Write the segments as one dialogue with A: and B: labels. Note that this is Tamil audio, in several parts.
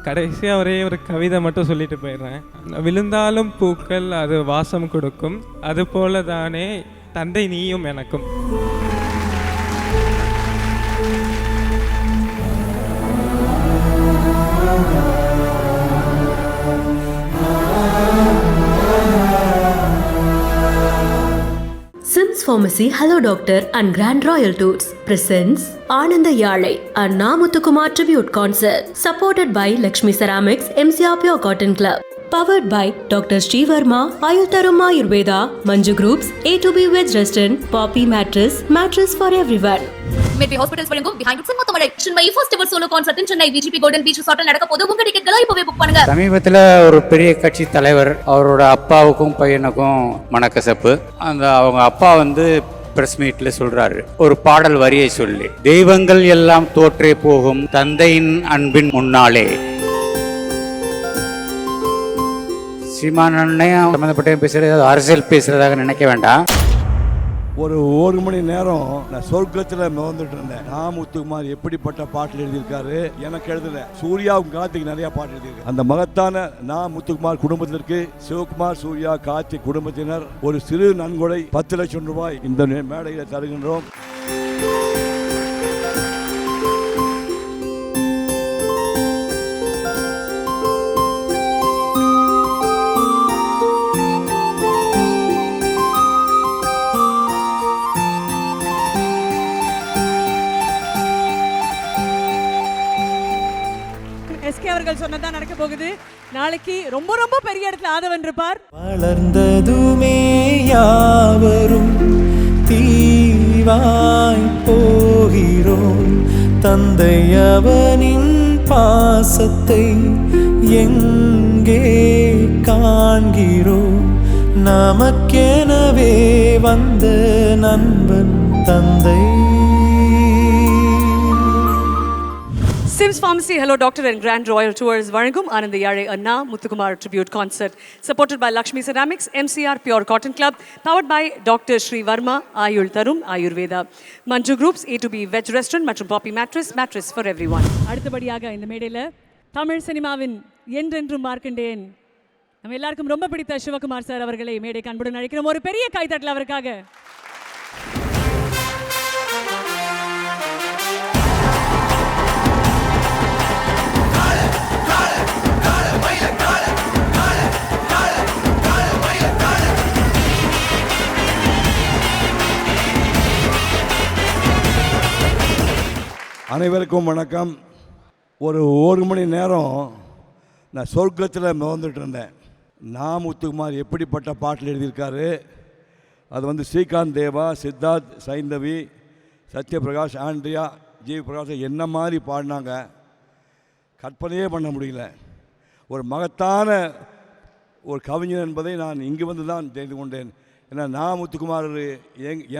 A: கடைசியாக ஒரே ஒரு கவிதை மட்டும் சொல்லிட்டு போயிடுறேன். விழுந்தாலும் பூக்கள் அது வாசம் கொடுக்கும், அதுபோல தானே தந்தை நீயும் எனக்கும்.
B: Sims Pharmacy Hello Doctor and Grand Royal Tours presents Ananda Yalai, a Namuthukumar tribute concert supported by Lakshmi Ceramics, MCR Pure Cotton Club, powered by Dr. Sri Varma, Ayurtharum Ayurveda, Manju Groups, A2B Veg Restaurant, Poppy Mattress for everyone.
C: Medway Hospitals வழங்கும் Behind It Cinema Tamil my first ever solo concert in Chennai VGP golden beach ரிசார்ட்டில் நடக்க போகுது. உங்க டிக்கெட்களை இப்பவே புக் பண்ணுங்க.
D: சமீபத்தில் ஒரு பெரிய கட்சி தலைவர் அவரோட அப்பாவுக்கும் பையனுக்கும் மனக்கசப்பு. அவங்க அப்பா பிரஸ் மீட்ல சொல்றாரு, ஒரு பாடல் வரியை சொல்லி, தெய்வங்கள் எல்லாம் தோற்றே போகும் தந்தையின் அன்பின் முன்னாலே. சீமான் அண்ணையும் சம்மந்தப்பட்ட பேசுறது ஏதாவது அரசியல் பேசுறதாக நினைக்க வேண்டாம்.
E: ஒரு மணி நேரம் நான் சொர்க்கத்தில் மிதந்துட்டு இருந்தேன். முத்துக்குமார் எப்படிப்பட்ட பாட்டில் எழுதியிருக்காரு, எனக்கு எழுதல, சூர்யாவும் கார்த்திக் நிறைய பாட்டு எழுதியிருக்காரு. அந்த மகத்தான முத்துக்குமார் குடும்பத்திற்கு சிவகுமார், சூர்யா, கார்த்திக் குடும்பத்தினர் ஒரு சிறு நன்கொடை 10 லட்சம் ரூபாய் இந்த மேடையில் தருகின்றோம்.
F: எஸ்கே அவர்கள் சொன்னதான் நடக்க போகுது. நாளைக்கு ரொம்ப ரொம்ப பெரிய இடத்துல ஆதவன் இருப்பார்.
G: வளர்ந்ததுமே யாவரும் தீவாய் போகிறோம், தந்தை அவனின் பாசத்தை எங்கே காண்கிறோம், நமக்கெனவே வந்த நண்பன் தந்தை.
F: Sims Pharmacy Hello Doctor and Grand Royal Tours வழங்கும் Ananda Yalai Anna Muthukumar tribute concert supported by Lakshmi Ceramics, MCR Pure Cotton Club, powered by Dr. Sri Varma, Ayurtharum Ayurveda, Manju Groups, A2B Veg Restaurant மற்றும் Poppy Mattress for everyone. அடுத்தபடியாக இந்த மேடையில் தமிழ் சினிமாவின் என்றென்றும் மார்க்கண்டேயன், நம்ம எல்லாருக்கும் ரொம்ப பிடித்த சிவகுமார் சார் அவர்களை மேடைக்கு அன்புடன் அழைக்கிறோம். ஒரு பெரிய கைத்தட்டல் அவருக்காக.
E: அனைவருக்கும் வணக்கம். ஒரு மணி நேரம் நான் சொர்க்கத்தில் மிதந்துட்டு இருந்தேன். முத்துக்குமார் எப்படிப்பட்ட பாட்டில் எழுதியிருக்காரு, அது ஸ்ரீகாந்த் தேவா, சித்தார்த், சைந்தவி, சத்யபிரகாஷ், ஆண்ட்ரியா, ஜி பிரகாஷ் என்ன மாதிரி பாடினாங்க, கற்பனையே பண்ண முடியல. ஒரு மகத்தான ஒரு கவிஞர் என்பதை நான் இங்கு தான் தெரிந்து கொண்டேன். ஏன்னா முத்துக்குமார்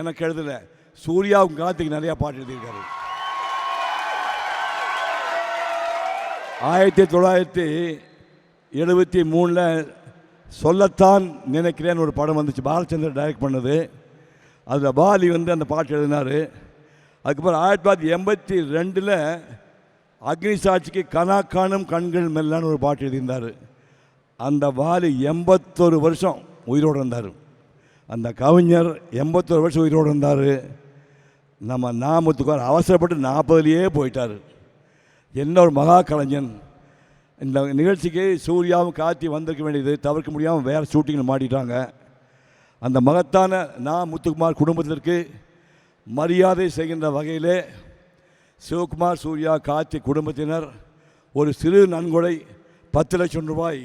E: எனக்கு எழுதலை, சூர்யாவும் கார்த்திக் நிறையா பாட்டு எழுதியிருக்காரு. 1973 சொல்லத்தான் நினைக்கிறேன் ஒரு படம் வந்துச்சு, பாலச்சந்தர் டைரக்ட் பண்ணது. அதில் பாலி அந்த பாட்டு எழுதினார். அதுக்கப்புறம் 1982 அக்னி சாட்சிக்கு கனா காணும் கண்கள் மெல்லான்னு ஒரு பாட்டு எழுதியிருந்தார். அந்த பாலி 81 வருஷம் உயிரோடு இருந்தார். அந்த கவிஞர் 81 வருஷம் உயிரோடு இருந்தார். நம்ம முத்துக்குமார் அவசரப்பட்டு 40லேயே போயிட்டார். என்ன ஒரு மகா கலைஞன். இந்த நிகழ்ச்சிக்கு சூர்யாவும் கார்த்தி வந்திருக்க வேண்டியது தவிர்க்க முடியாமல் வேறு ஷூட்டிங்கில் மாட்டிட்டாங்க. அந்த மகத்தான முத்துக்குமார் குடும்பத்திற்கு மரியாதை செய்கின்ற வகையிலே சிவகுமார், சூர்யா, கார்த்தி குடும்பத்தினர் ஒரு சிறு நன்கொடை 10 லட்சம் ரூபாய்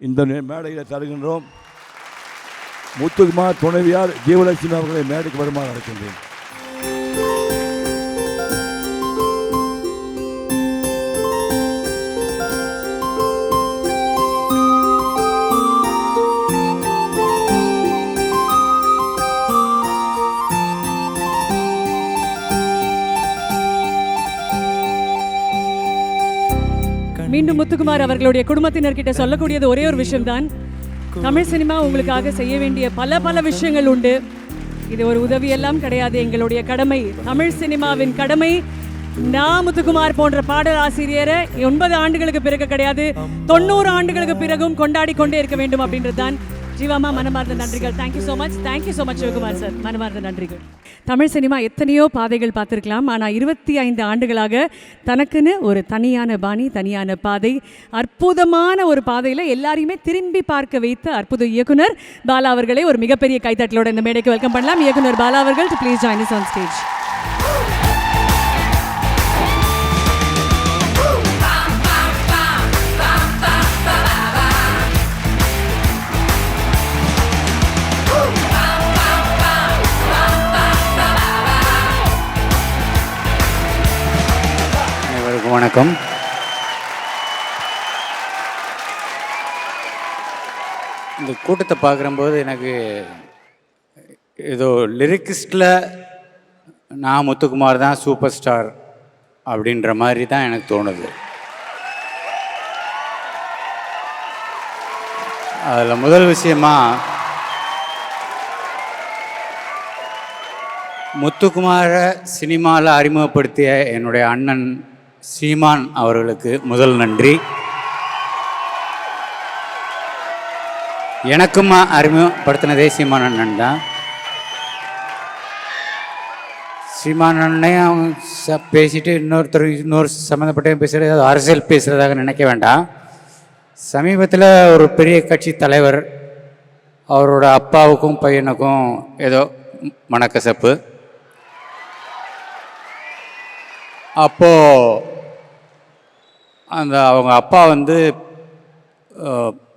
E: இந்த மேடையில் தருகின்றோம். முத்துக்குமார் துணைவியார் ஜீவலட்சுமி அவர்களை மேடைக்கு வருமாறு அழைக்கின்றேன்.
F: மீண்டும் முத்துக்குமார் அவர்களுடைய குடும்பத்தினர்கிட்ட சொல்லக்கூடியது ஒரே ஒரு விஷயம்தான், தமிழ் சினிமா உங்களுக்காக செய்ய வேண்டிய பல விஷயங்கள் உண்டு. இது ஒரு உதவியெல்லாம் கிடையாது, எங்களுடைய கடமை, தமிழ் சினிமாவின் கடமை நான் முத்துக்குமார் போன்ற பாடல் ஆசிரியரை 9 ஆண்டுகளுக்கு பிறகு கிடையாது 90 ஆண்டுகளுக்கு பிறகும் கொண்டாடி கொண்டே இருக்க வேண்டும் அப்படின்றது தான். ஜீவாமா, மனமார்ந்த நன்றிகள். Thank you so much Sivakumar sir, மனமார்ந்த நன்றிகள். தமிழ் சினிமா எத்தனையோ பாதைகள் பார்த்துருக்கலாம், ஆனால் 25 ஆண்டுகளாக தனக்குன்னு ஒரு தனியான பாணி, தனியான பாதை, அற்புதமான ஒரு பாதையில் எல்லாரையுமே திரும்பி பார்க்க வைத்த அற்புத இயக்குனர் பாலா அவர்களை ஒரு மிகப்பெரிய கைத்தட்டலோட இந்த மேடைக்கு வெல்கம் பண்ணலாம். இயக்குனர் பாலா அவர்கள் to please join us on stage.
D: வணக்கம். இந்த கூட்டத்தை பார்க்குறம்போது எனக்கு ஏதோ லிரிக்கிஸ்டில் நான் முத்துக்குமார் தான் சூப்பர் ஸ்டார் அப்படின்ற மாதிரி தான் எனக்கு தோணுது. அதில் முதல் விஷயமா முத்துக்குமாரை சினிமாவில் அறிமுகப்படுத்திய என்னுடைய அண்ணன் சீமான் அவர்களுக்கு முதல் நன்றி. எனக்கும் அறிமுகப்படுத்தினதே சீமான் அண்ணன் தான். சீமான் அண்ணையும் பேசிட்டு இன்னொரு சம்மந்தப்பட்ட பேசுகிறது, ஏதாவது அரசியல் பேசுகிறதாக நினைக்க வேண்டாம். சமீபத்தில் ஒரு பெரிய கட்சி தலைவர் அவரோட அப்பாவுக்கும் பையனுக்கும் ஏதோ மனக்கசப்பு. அப்போது அவங்க அப்பா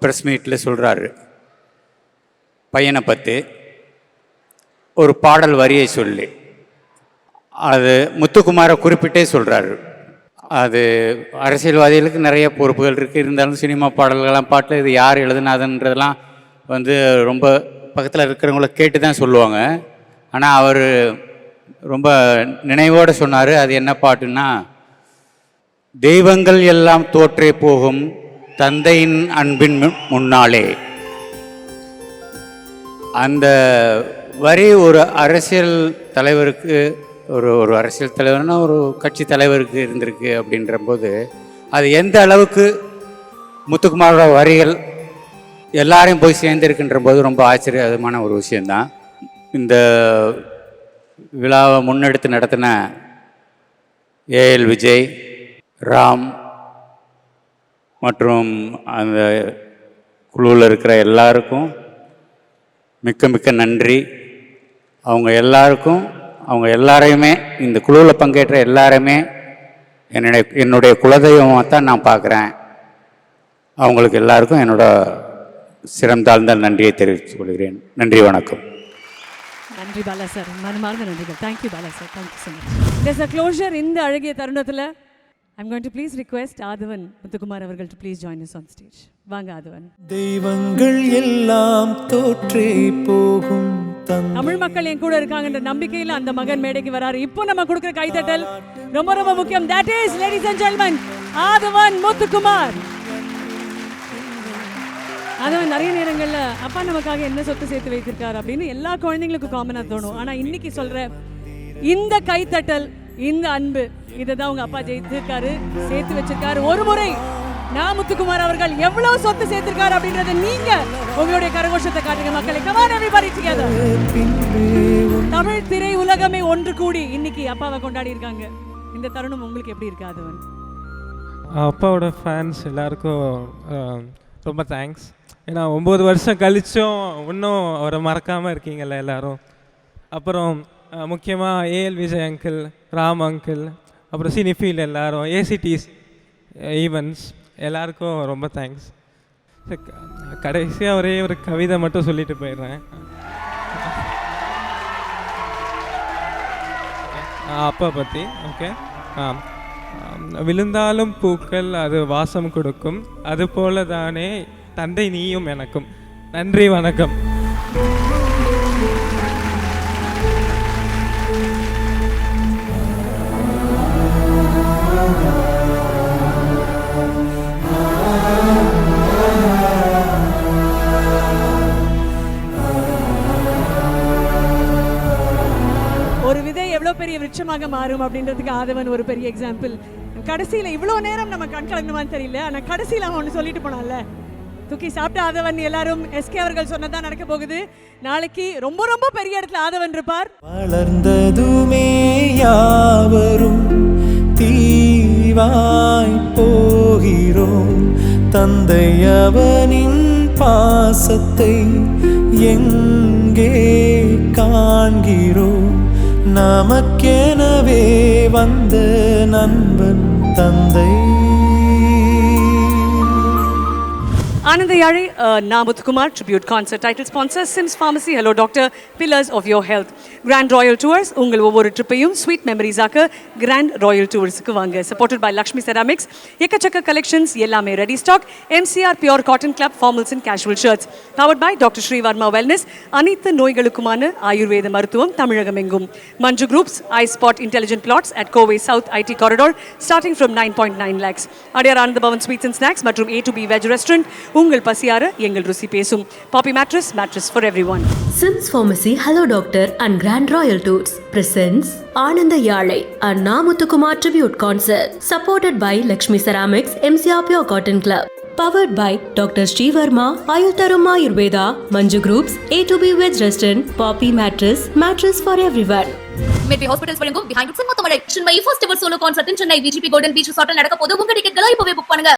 D: ப்ரெஸ் மீட்டில் சொல்கிறாரு, பையனை பற்றி ஒரு பாடல் வரியை சொல்லி, அது முத்துக்குமாரை குறிப்பிட்டே சொல்கிறாரு. அது அரசியல்வாதிகளுக்கு நிறைய பொறுப்புகள் இருக்குது, இருந்தாலும் சினிமா பாடல்கள்லாம் பாட்டில் இது யார் எழுதுனாதுன்றதெல்லாம் ரொம்ப பக்கத்தில் இருக்கிறவங்கள கேட்டு தான் சொல்லுவாங்க. ஆனால் அவர் ரொம்ப நினைவோடு சொன்னார். அது என்ன பாட்டுன்னா, தெய்வங்கள் எல்லாம் தோற்றே போகும் தந்தையின் அன்பின் முன்னாலே. அந்த வரி ஒரு அரசியல் தலைவருக்கு, ஒரு அரசியல் தலைவர்னா ஒரு கட்சி தலைவருக்கு இருந்திருக்கு அப்படின்றபோது, அது எந்த அளவுக்கு முத்துக்குமாரோட வரிகள் எல்லாரையும் போய் சேர்ந்துருக்குன்ற போது ரொம்ப ஆச்சரியமான ஒரு விஷயந்தான். இந்த விழாவை முன்னெடுத்து நடத்தின ஏஎல் விஜய், ராம் மற்றும் அந்த குழுவில் இருக்கிற எல்லாருக்கும் மிக்க நன்றி. அவங்க எல்லாரையுமே, இந்த குழுவில் பங்கேற்ற எல்லாருமே என்னுடைய குலதெய்வமாக தான் நான் பார்க்குறேன். அவங்களுக்கு எல்லாருக்கும் என்னோட சிரம் தாழ்ந்த நன்றியை தெரிவித்துக் கொள்கிறேன். நன்றி, வணக்கம்.
F: நன்றி பாலா சார், மனமார்ந்த நன்றிகள். Thank you Bala sir, thank you so much. there's a closure இந்த அழகிய தருணத்தில் I'm going to please request ஆதவன் முத்துக்குமார் அவர்கள் to please join us on stage. வாங்க ஆதவன்.
G: தெய்வங்கள் எல்லாம் தோற்றே போகும்.
F: தமிழ் மக்கள் என் கூட இருக்காங்கன்ற நம்பிக்கையில் அந்த மகன் மேடைக்கு வராரு. இப்போ நம்ம கொடுக்குற கைதட்டல் ரொம்ப முக்கியம். that is, ladies and gentlemen, ஆதவன் முத்துக்குமார். ஆதவன் நிறைய நேரங்களில் அப்பா நமக்காக என்ன சொத்து சேர்த்து வைத்திருக்காரு அப்படின்னு எல்லா குழந்தைங்களுக்கும் காமனாக தோணும். ஆனால் இன்னைக்கு சொல்ற இந்த கைத்தட்டல், இந்த அன்பு, இதை தான் உங்க அப்பா ஜெயித்திருக்காரு, சேர்த்து வச்சிருக்காரு. ஒரு முறை நான் முத்துக்குமார் அவர்கள் எவ்வளவு சொத்து சேர்த்திருக்காரு அப்படின்றத நீங்க உங்களுடைய கரகோஷத்தை காட்டுங்க மக்களை. Come on everybody together. Tamil திரை உலகமே ஒன்று கூடி இன்னைக்கு அப்பாவை கொண்டாடி இருக்காங்க. இந்த தருணம் உங்களுக்கு எப்படி இருக்கு ஆதவன்?
A: அப்பாவோட ஃபேன்ஸ் எல்லாருக்கும் ரொம்ப தேங்க்ஸ். ஏன்னா 9 வருஷம் கழிச்சும் இன்னும் அவரை மறக்காமல் இருக்கீங்கல்ல எல்லாரும். அப்புறம் முக்கியமாக ஏஎல் விஜய் அங்கிள், ராம் அங்கிள், அப்புறம் சினிஃபீல் எல்லாரும், ஏசிடிஸ் ஈவெண்ட்ஸ் எல்லாருக்கும் ரொம்ப தேங்க்ஸ். கடைசியாக ஒரே ஒரு கவிதை மட்டும் சொல்லிட்டு போயிடுறேன். அப்பா பற்றி. ஓகே. விழுந்தாலும் பூக்கள் அது வாசம் கொடுக்கும், அதுபோல தானே தந்தை நீயும் எனக்கும். நன்றி, வணக்கம்.
F: ஒரு விதை எவ்வளவு பெரிய விருட்சமாக மாறும் அப்படின்றதுக்கு ஆதவன் ஒரு பெரிய எக்ஸாம்பிள். கடைசியில் இவ்வளோ நேரம் நம்ம கண் கலங்குமான்னு தெரியல, ஆனால் கடைசியில் அவன் ஒன்று சொல்லிட்டு போனான்ல, தூக்கி சாப்பிட்ட ஆதவன். எல்லாரும் எஸ்கே அவர்கள் சொன்னதான் நடக்க போகுது. நாளைக்கு ரொம்ப ரொம்ப பெரிய இடத்துல ஆதவன் இருப்பார்.
G: வளர்ந்ததுமே யாவரும் தீவாய் போகிறோம், தந்தை அவனின் பாசத்தை எங்கே காண்கிறோம், நமக்கெனவே வந்த நண்பன் தந்தை.
F: Ananda Yare, Namuthkumar tribute concert. Title sponsor Sims Pharmacy. Hello Doctor, Pillars of Your Health. Grand Royal Tours. உங்கள் ஒவ்வொரு ட்ரிப்பையும் ஸ்வீட் மெமரிஸ் ஆக்க Grand Royal Toursக்கு வாங்க. Supported by Lakshmi Ceramics. எக்கச்சக்க கலெக்ஷன்ஸ், எல்லாமே ready stock. MCR Pure Cotton Club Formals and Casual Shirts. Powered by Dr. Sri Varma Wellness. அனைத்து நோய்களுக்குமான ஆயுர்வேத மருத்துவம் தமிழகம் எங்கும். Manju Groups, iSpot Intelligent Plots at Kovai South IT Corridor starting from 9.9 lakhs. Adyar Ananda Pawan Sweets and Snacks மற்றும் A2B Veg Restaurant. உங்கள் பசியார எங்கள் ருசி பேசும். Poppy Mattress, mattress for everyone.
B: Sims Pharmacy, Hello Doctor and Grand Royal Tours presents Ananda Yalai, Anna Muthukumar tribute concert. Supported by Lakshmi Ceramics, MCR Pure Cotton Club. Powered by Dr. Sri Varma, Ayurtarum Ayurveda, Manju Groups, A2B Veg Restaurant, Poppy Mattress, mattress for everyone.
C: Maybe hospitals வழங்கும் பிஹைண்ட் இட்ஸ் மொத்தமழை. Chennai first ever solo concert Chennai VGP golden beach ரிசார்ட்டில் நடக்க போது உங்க டிக்கெட்களை இப்பவே புக் பண்ணுங்க.